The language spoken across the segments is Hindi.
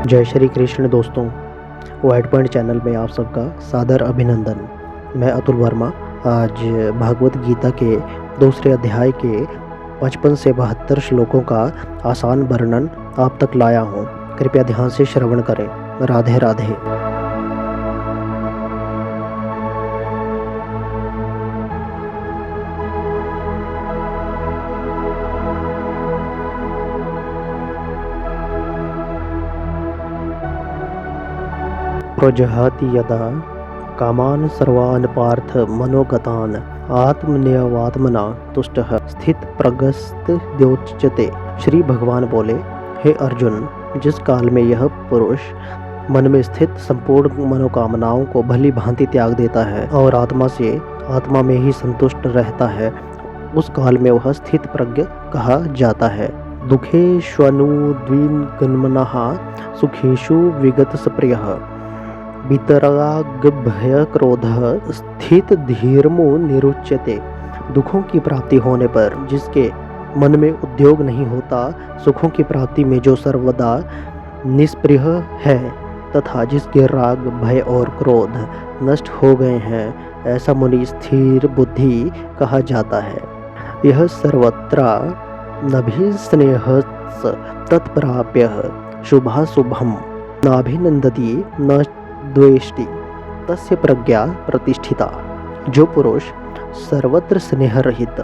जय श्री कृष्ण दोस्तों, वाइट पॉइंट चैनल में आप सबका सादर अभिनंदन। मैं अतुल वर्मा आज भागवत गीता के दूसरे अध्याय के 55 से 72 श्लोकों का आसान वर्णन आप तक लाया हूँ। कृपया ध्यान से श्रवण करें। राधे राधे। प्रजहाति यदा कामान सर्वान् पार्थ मनोगतान् आत्मन्यवात्मना तुष्टः स्थित प्रगस्त द्योच्यते। श्री भगवान बोले, हे अर्जुन, जिस काल में यह पुरुष मन में स्थित संपूर्ण मनोकामनाओं को भली भांति त्याग देता है और आत्मा में ही संतुष्ट रहता है, उस काल में वह स्थित प्रज्ञ कहा जाता है। दुखेष्वनुद्विग्नमनः सुखेषु विगत सप्रियः वितरागभय क्रोधः स्थित धीर्मो निरुच्यते। दुखों की प्राप्ति होने पर जिसके मन में उद्योग नहीं होता, सुखों की प्राप्ति में जो सर्वदा निष्प्रिय है तथा जिसके राग भय और क्रोध नष्ट हो गए हैं, ऐसा मुनि स्थिर बुद्धि कहा जाता है। यह सर्वत्र नभिस्नेहस् तत्प्राप्य शुभाशुभम नाभिनंदति न द्वेष्टि तस्य प्रज्ञा प्रतिष्ठिता। जो पुरुष सर्वत्र स्नेह रहित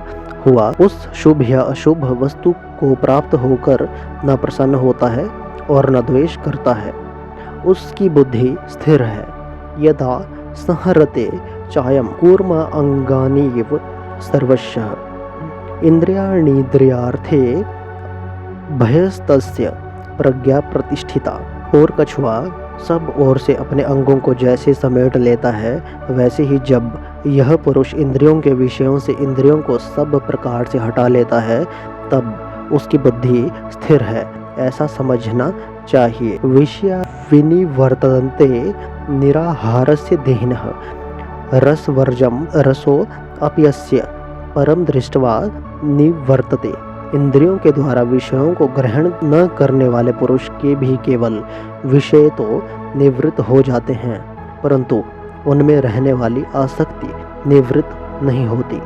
हुआ उस शुभ या अशुभ वस्तु को प्राप्त होकर न प्रसन्न होता है और न द्वेष करता है, उसकी बुद्धि स्थिर है। यदा संहरते चायम कूर्म अंगानीव सर्वशः इंद्रियाणीन्द्रियार्थे भयस्तस्य प्रज्ञा प्रतिष्ठिता। और कछुआ सब ओर से अपने अंगों को जैसे समेट लेता है, वैसे ही जब यह पुरुष इंद्रियों के विषयों से इंद्रियों को सब प्रकार से हटा लेता है, तब उसकी बुद्धि स्थिर है, ऐसा समझना चाहिए। विषया विनिवर्तन्ते निराहारस्य देहिनः रसवर्जम रसो अप्यस्य परम दृष्ट्वा निवर्तते। इंद्रियों के द्वारा विषयों को ग्रहण न करने वाले पुरुष के भी केवल विषय तो निवृत्त हो जाते हैं, परंतु उनमें रहने वाली आसक्ति निवृत्त नहीं होती।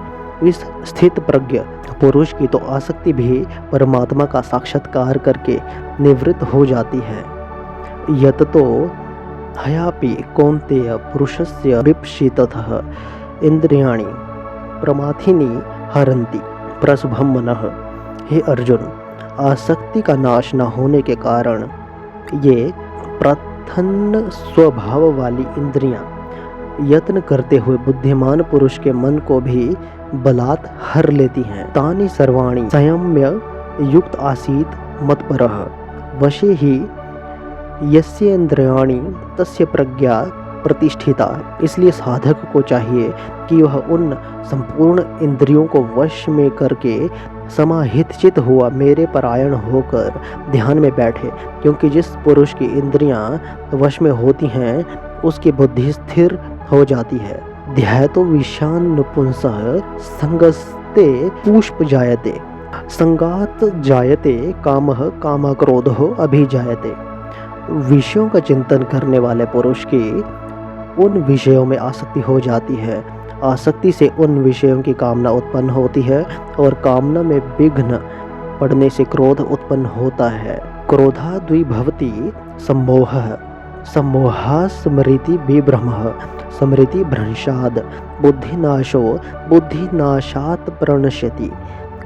इस स्थित प्रज्ञ पुरुष की तो आसक्ति भी परमात्मा का साक्षात्कार करके निवृत्त हो जाती है। यततो हयापि कौन्तेय पुरुषस्य विप्सिततः इंद्रियाणि प्रमाथिनी हरन्ति प्रसभम मनः। हे अर्जुन, आसक्ति का नाश न होने के कारण ये प्रथन्न स्वभाव वाली इंद्रियां यत्न करते हुए बुद्धिमान पुरुष के मन को भी बलात् हर लेती हैं। तानि सर्वाणि संयम्य युक्त आसीत मत्परः वशे ही यस्येन्द्रियाणि तस्य प्रज्ञा प्रतिष्ठिता। इसलिए साधक को चाहिए कि वह उन संपूर्ण इंद्रियों को वश में करके समाहित चित हुआ मेरे परायण होकर ध्यान में बैठे, क्योंकि जिस पुरुष की इंद्रियां वश में होती हैं उसकी बुद्धि स्थिर हो जाती है। ध्यातो विषान्नुपुंसः संगस्ते पुष्प जायते संगात जायते कामः कामाक्रोधो अभिजायते। विषयों का चिंतन करने वाले पुरुष की उन विषयों में आसक्ति हो जाती है, आसक्ति से उन विषयों की कामना उत्पन्न होती है और कामना में विघ्न पड़ने से क्रोध उत्पन्न होता है। क्रोधाद्विभवति सम्मोहः सम्मोहा स्मृति विभ्रमः स्मृति भ्रंशाद बुद्धिनाशो बुद्धिनाशात् प्रणश्यति।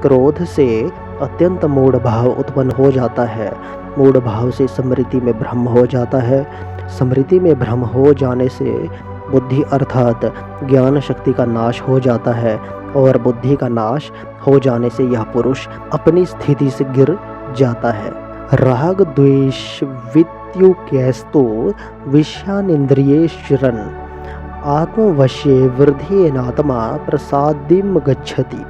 क्रोध से अत्यंत मूढ़ भाव उत्पन्न हो जाता है, मूढ़ भाव से स्मृति में भ्रम हो जाता है, स्मृति में भ्रम हो जाने से बुद्धि अर्थात ज्ञान शक्ति का नाश हो जाता है और बुद्धि का नाश हो जाने से यह पुरुष अपनी स्थिति से गिर जाता है। राग द्वेष वित्युक्यस्तु विषयानिन्द्रियेश्वरन् आत्मवश्ये वृद्धेनात्मा प्रसादिम गच्छति।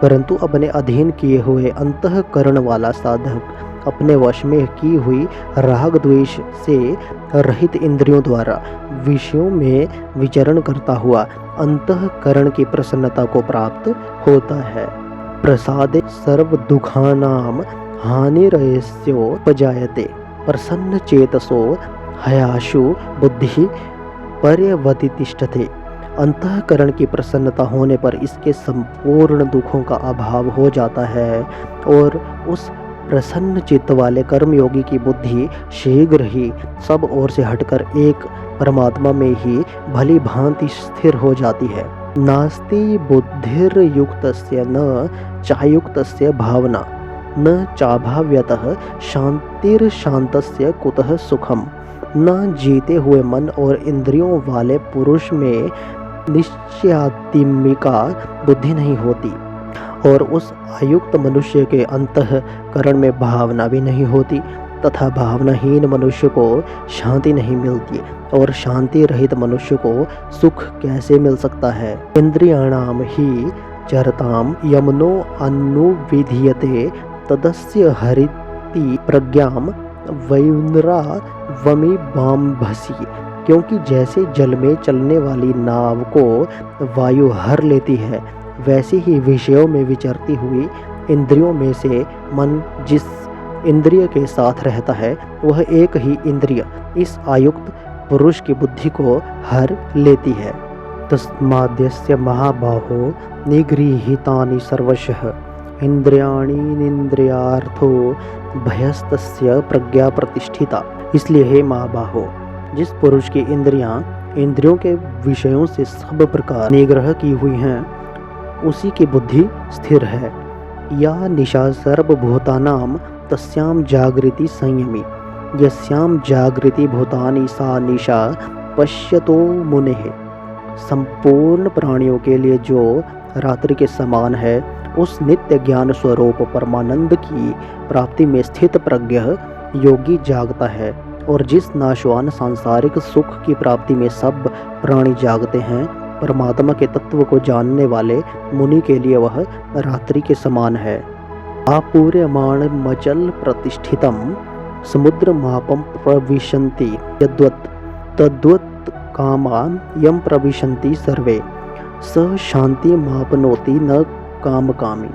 परंतु अपने अधीन किए हुए अंतःकरण वाला साधक अपने वश में की हुई राग द्वेष से रहित इंद्रियों द्वारा विषयों में विचरण करता हुआ अंतःकरण की प्रसन्नता को प्राप्त होता है। प्रसादे सर्व दुखानाम हानिरयस्योपजायते प्रसन्न चेतसो हयाशु बुद्धि पर्यवतिष्ठते। अंतःकरण की प्रसन्नता होने पर इसके संपूर्ण दुखों का अभाव हो जाता है और उस प्रसन्न चित्त वाले कर्मयोगी की बुद्धि शीघ्र ही सब ओर से हटकर एक परमात्मा में ही भली भांति स्थिर हो जाती है। नास्ति बुद्धिर्युक्तस्य न चायुक्तस्य भावना न चाभाव्यतः शांतिर्शांतस्य कुतः सुखम। न जीते हुए मन और इंद्रियों वाले पुरुष में निश्चयात्मिका बुद्धि नहीं होती और उस आयुक्त मनुष्य के अंतःकरण में भावना भी नहीं होती तथा भावनाहीन मनुष्य को शांति नहीं मिलती और शांति रहित मनुष्य को सुख कैसे मिल सकता है। इंद्रियाणाम ही चरताम यमनो अनुविधीयते तदस्य हरिति प्रज्ञाम वयुनरा वमी बाम्भसी। क्योंकि जैसे जल में चलने वाली नाव को वायु हर लेती है, वैसे ही विषयों में विचरती हुई इंद्रियों में से मन जिस इंद्रिय के साथ रहता है वह एक ही इंद्रिय इस आयुक्त पुरुष की बुद्धि को हर लेती है। तस्माद्यस्य महाबाहो निगृहीतानि सर्वशः इंद्रियाणीन्द्रियार्थो भयस्तस्य प्रज्ञा प्रतिष्ठिता। इसलिए हे महाबाहो, जिस पुरुष की इंद्रियों के विषयों से सब प्रकार निग्रह की हुई हैं, उसी की बुद्धि स्थिर है। या निशा सर्वभूतानां तस्यां जागृति संयमी। यस्यां जागृति भूतानि सा निशा पश्यतो मुनेः। संपूर्ण प्राणियों के लिए जो रात्रि के समान है, उस नित्य ज्ञान स्वरूप परमानंद की प्राप्ति में स्थित प्रज्ञ योगी जागता है और जिस नाशवान सांसारिक सुख की प्राप्ति में सब प्राणी जागते हैं, परमात्मा के तत्व को जानने वाले मुनि के लिए वह रात्रि के समान है। आपूर्यमाण मचल प्रतिष्ठितम समुद्र मापम प्रविशन्ति यद्वत् तद्वत् कामान यम प्रविशन्ति सर्वे स शांति मापनोति न कामकामी।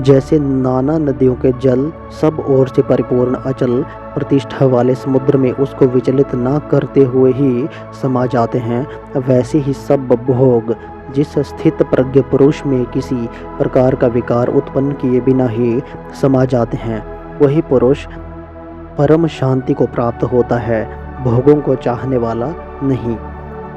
जैसे नाना नदियों के जल सब ओर से परिपूर्ण अचल प्रतिष्ठा वाले समुद्र में उसको विचलित न करते हुए ही समा जाते हैं, वैसे ही सब भोग जिस स्थित प्रज्ञ पुरुष में किसी प्रकार का विकार उत्पन्न किए बिना ही समा जाते हैं, वही पुरुष परम शांति को प्राप्त होता है, भोगों को चाहने वाला नहीं।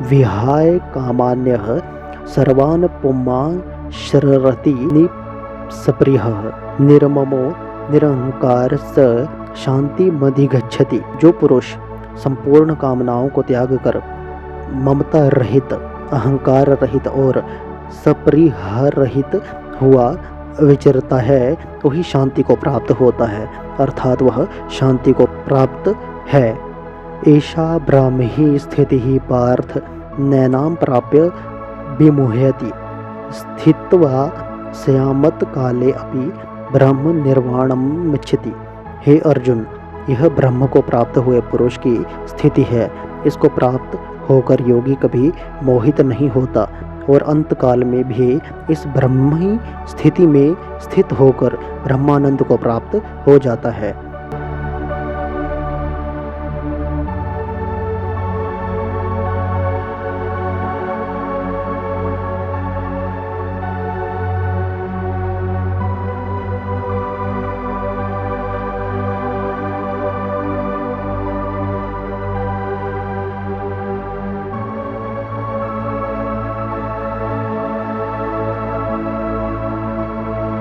विहाय कामान्यः सर्वान् पुमान् शररति निसप्रियः निर्ममो निरहंकार स शांति मधिगच्छति। जो पुरुष संपूर्ण कामनाओं को त्याग कर ममता रहित, अहंकार रहित और सपरिहार रहित हुआ विचरता है, वही शांति को प्राप्त होता है, अर्थात वह शांति को प्राप्त है। ऐसा ब्राह्मी स्थिति ही पार्थ नैनाम प्राप्य विमुह्यति स्थित्वा स्यामत काले अपि ब्रह्म निर्वाणम मिच्छति। हे अर्जुन, यह ब्रह्म को प्राप्त हुए पुरुष की स्थिति है। इसको प्राप्त होकर योगी कभी मोहित नहीं होता और अंतकाल में भी इस ब्रह्मी स्थिति में स्थित होकर ब्रह्मानंद को प्राप्त हो जाता है।